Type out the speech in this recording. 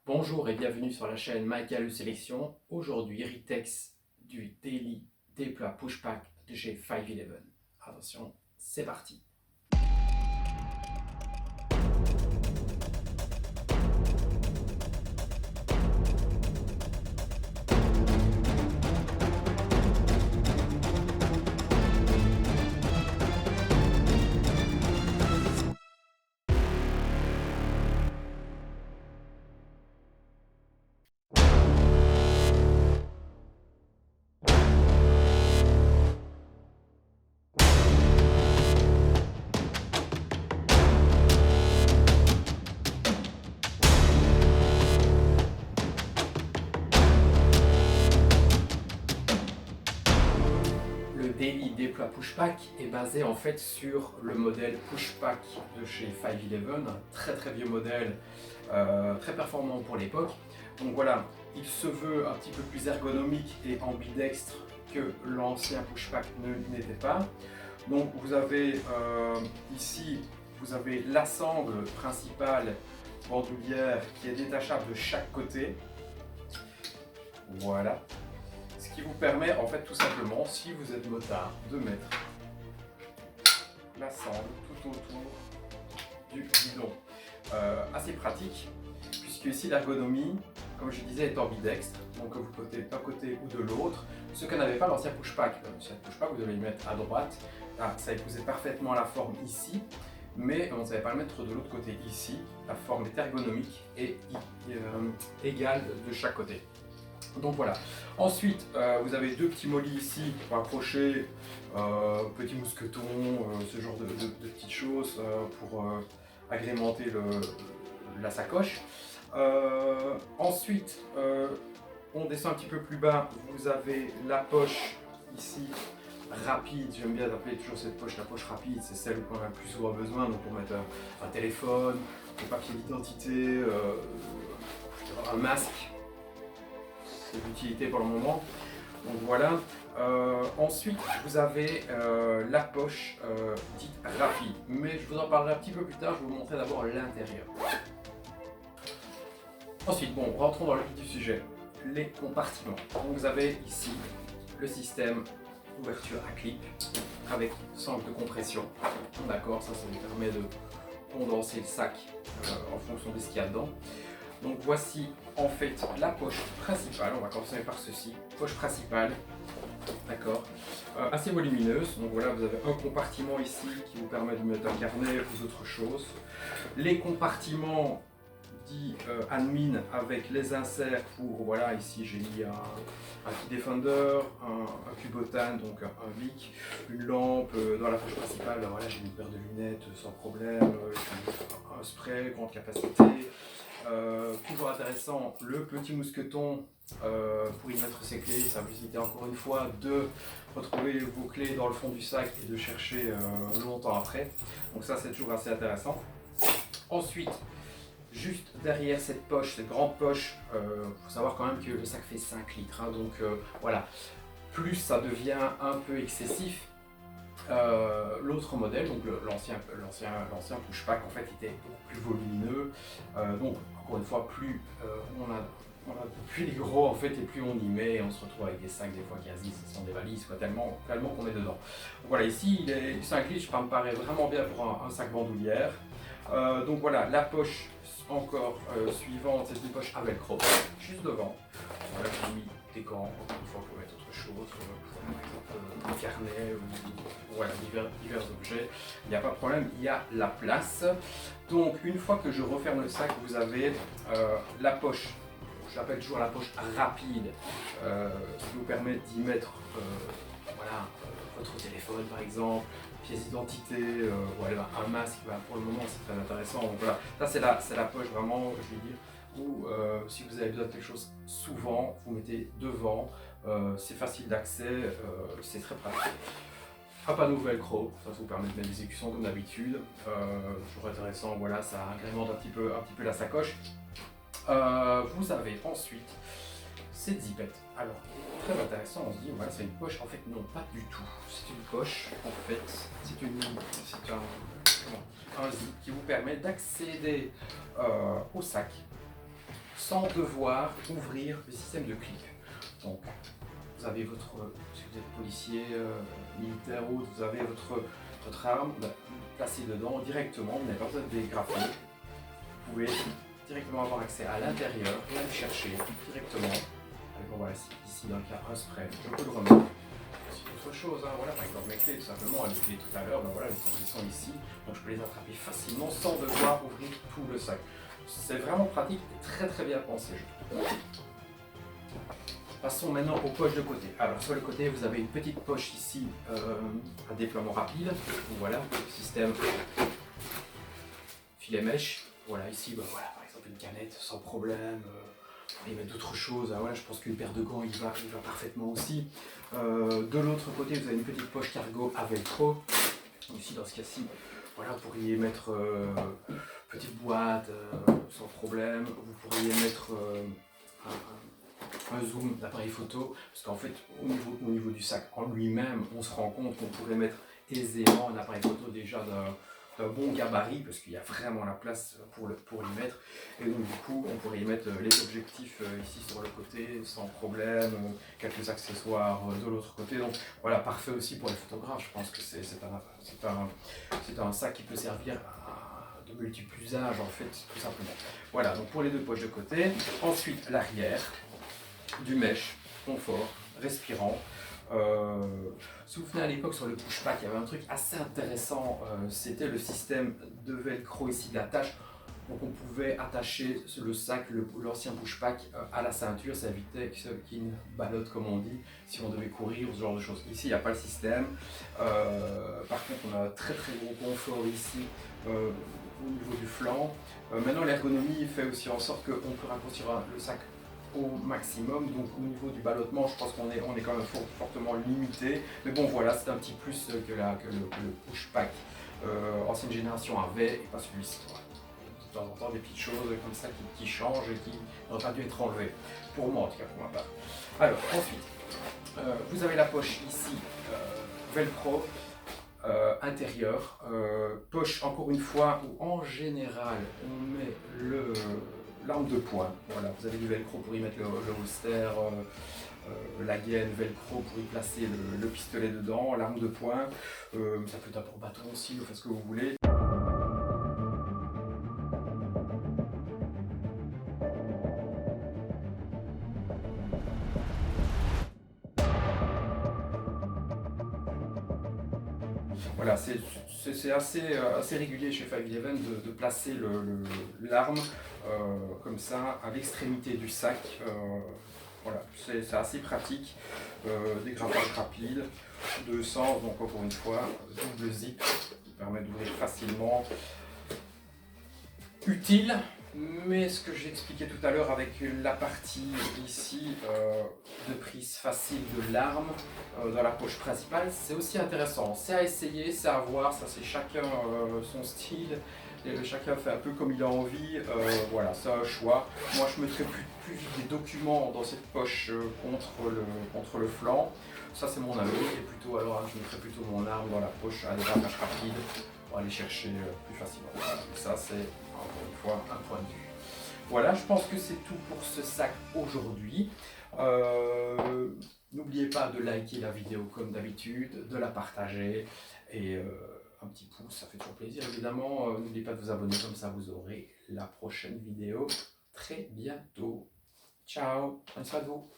Bonjour et bienvenue sur la chaîne Michael Sélection. Aujourd'hui, Ritex du Daily Déploie Pushpack de chez 511. Attention, c'est parti. Le Daily Déploie Pushpack est basé en fait sur le modèle Pushpack de chez 511, un très vieux modèle, très performant pour l'époque. Donc voilà, il se veut un petit peu plus ergonomique et ambidextre que l'ancien Pushpack ne l'était pas. Donc vous avez ici, vous avez la sangle principale bandoulière qui est détachable de chaque côté. Voilà. Ce qui vous permet en fait tout simplement, si vous êtes motard, de mettre la sangle tout autour du guidon. Assez pratique, puisque ici l'ergonomie, comme je disais, est ambidextre, donc que vous potez d'un côté ou de l'autre, ce que n'avait pas l'ancien pushpack. L'ancien pushpack, vous devez le mettre à droite, ça épousait parfaitement la forme ici, mais on ne savait pas le mettre de l'autre côté ici. La forme est ergonomique et égale de chaque côté. Donc voilà. Ensuite, vous avez deux petits mollets ici pour accrocher, petits mousquetons, ce genre de petites choses pour agrémenter la sacoche. Ensuite, on descend un petit peu plus bas, vous avez la poche ici rapide. J'aime bien appeler toujours cette poche la poche rapide, c'est celle où on a le plus souvent besoin, donc pour mettre un téléphone, des papiers d'identité, un masque. C'est d'utilité pour le moment. Donc voilà. Ensuite, vous avez la poche dite rapide, mais je vous en parlerai un petit peu plus tard. Je vais vous montrer d'abord l'intérieur. Ensuite, bon, rentrons dans le vif du sujet. Les compartiments. Donc vous avez ici le système d'ouverture à clip avec sangle de compression. D'accord, ça vous permet de condenser le sac en fonction de ce qu'il y a dedans. Donc voici en fait la poche principale, on va commencer par ceci, poche principale, d'accord, assez volumineuse. Donc voilà, vous avez un compartiment ici qui vous permet de mettre un carnet ou d'autres choses. Les compartiments dits admin avec les inserts pour, voilà, ici j'ai mis un key defender, un cubotane, donc un bic, une lampe. Dans la poche principale, ben voilà, j'ai mis une paire de lunettes sans problème, un spray, grande capacité. Toujours intéressant, le petit mousqueton pour y mettre ses clés. Ça vous évite encore une fois de retrouver vos clés dans le fond du sac et de chercher longtemps après. Donc ça, c'est toujours assez intéressant. Ensuite, juste derrière cette poche, cette grande poche, faut savoir quand même que le sac fait 5 litres, hein, donc voilà, plus ça devient un peu excessif. L'autre modèle, donc l'ancien pushpack, en fait était beaucoup plus volumineux, donc encore une fois, plus plus il est gros en fait, et plus on y met, et on se retrouve avec des sacs des fois quasi, ce sont des valises, quoi, tellement qu'on est dedans. Donc voilà, ici il est 5 litres, ça me paraît vraiment bien pour un sac bandoulière. Donc voilà, la poche encore suivante, c'est une poche à velcro, juste devant. Voilà, j'ai mis des gants, une fois pour mettre autre chose, par exemple un carnet ou voilà, divers objets. Il n'y a pas de problème, il y a la place. Donc une fois que je referme le sac, vous avez la poche. Je l'appelle toujours la poche rapide, qui vous permet d'y mettre voilà, votre téléphone par exemple, pièce d'identité, voilà, un masque. Bah, pour le moment c'est très intéressant. Donc voilà, ça c'est la poche vraiment, je vais dire, où si vous avez besoin de quelque chose souvent, vous mettez devant, c'est facile d'accès, c'est très pratique. Un panneau velcro, ça vous permet de mettre des écussons comme d'habitude, toujours intéressant, voilà, ça agrémente un petit peu la sacoche. Vous avez ensuite cette zipette. Alors, très intéressant, on se dit, voilà, c'est une poche. En fait, non, pas du tout. C'est une poche, en fait, c'est un zip qui vous permet d'accéder au sac. sans devoir ouvrir le système de clip. Donc, vous avez votre, si vous êtes policier, militaire ou autre, vous avez votre arme placée dedans directement, vous n'avez pas besoin de dégrafer. Vous pouvez directement avoir accès à l'intérieur, et aller chercher directement. Allez, bon, voilà, ici dans le cas un spray, je peux le remettre. C'est autre chose, hein, voilà, par exemple mes clés, tout simplement, les clés tout à l'heure, ben voilà, elles sont ici, donc je peux les attraper facilement sans devoir ouvrir tout le sac. C'est vraiment pratique et très très bien pensé, je trouve. Passons maintenant aux poches de côté. Alors sur le côté, vous avez une petite poche ici à déploiement rapide. Donc, voilà, le système filet mèche. Voilà, ici, ben, voilà, par exemple une canette sans problème. Vous pouvez mettre d'autres choses. Ah, voilà, je pense qu'une paire de gants, il va parfaitement aussi. De l'autre côté, vous avez une petite poche cargo à velcro. Ici, dans ce cas-ci, voilà, vous pourriez mettre petite boîte sans problème. Vous pourriez mettre un zoom d'appareil photo, parce qu'en fait au niveau du sac en lui-même, on se rend compte qu'on pourrait mettre aisément un appareil photo déjà d'un bon gabarit, parce qu'il y a vraiment la place pour y mettre, et donc du coup on pourrait y mettre les objectifs ici sur le côté sans problème, quelques accessoires de l'autre côté, donc voilà, parfait aussi pour les photographes. Je pense que c'est un sac qui peut servir de multiples usages en fait, tout simplement. Voilà, donc pour les deux poches de côté. Ensuite l'arrière, du mesh, confort, respirant. Si vous vous souvenez à l'époque sur le pushback, il y avait un truc assez intéressant, c'était le système de velcro ici d'attache. Donc on pouvait attacher le sac, l'ancien pushback à la ceinture, ça évitait qu'il y ait une ballotte comme on dit, si on devait courir ou ce genre de choses. Ici il n'y a pas le système, par contre on a un très très gros confort ici au niveau du flanc. Maintenant l'ergonomie fait aussi en sorte qu'on peut raccourcir le sac au maximum, donc au niveau du ballottement je pense qu'on est quand même fortement limité, mais bon voilà, c'est un petit plus que le pushback ancienne génération avait et pas celui-ci. De temps en temps des petites choses comme ça qui changent et qui n'ont pas dû être enlevées, pour moi en tout cas, pour ma part. Alors ensuite, vous avez la poche ici, velcro, intérieur, poche encore une fois où en général on met l'arme de poing. Voilà, vous avez du velcro pour y mettre le holster, la gaine velcro pour y placer le pistolet dedans, l'arme de poing, ça peut être un porte-bâton aussi, vous faites ce que vous voulez. Voilà, c'est assez régulier chez 511 de placer l'arme comme ça à l'extrémité du sac. Voilà, c'est assez pratique. Dégravage rapide, deux sens, donc encore une fois, double zip qui permet d'ouvrir facilement. Utile, mais ce que j'ai expliqué tout à l'heure avec la partie ici de prise facile de l'arme dans la poche principale, c'est aussi intéressant. C'est à essayer, c'est à voir, ça c'est chacun son style, et chacun fait un peu comme il a envie, voilà, c'est un choix. Moi je mettrais plus vite des documents dans cette poche contre le flanc, ça c'est mon avis, et plutôt alors je mettrais plutôt mon arme dans la poche à dégravage rapide pour aller chercher plus facilement. Ça c'est encore une fois un point de vue. Voilà, je pense que c'est tout pour ce sac aujourd'hui. N'oubliez pas de liker la vidéo comme d'habitude, de la partager et un petit pouce, ça fait toujours plaisir évidemment. N'oubliez pas de vous abonner, comme ça vous aurez la prochaine vidéo très bientôt. Ciao, prenez soin de vous.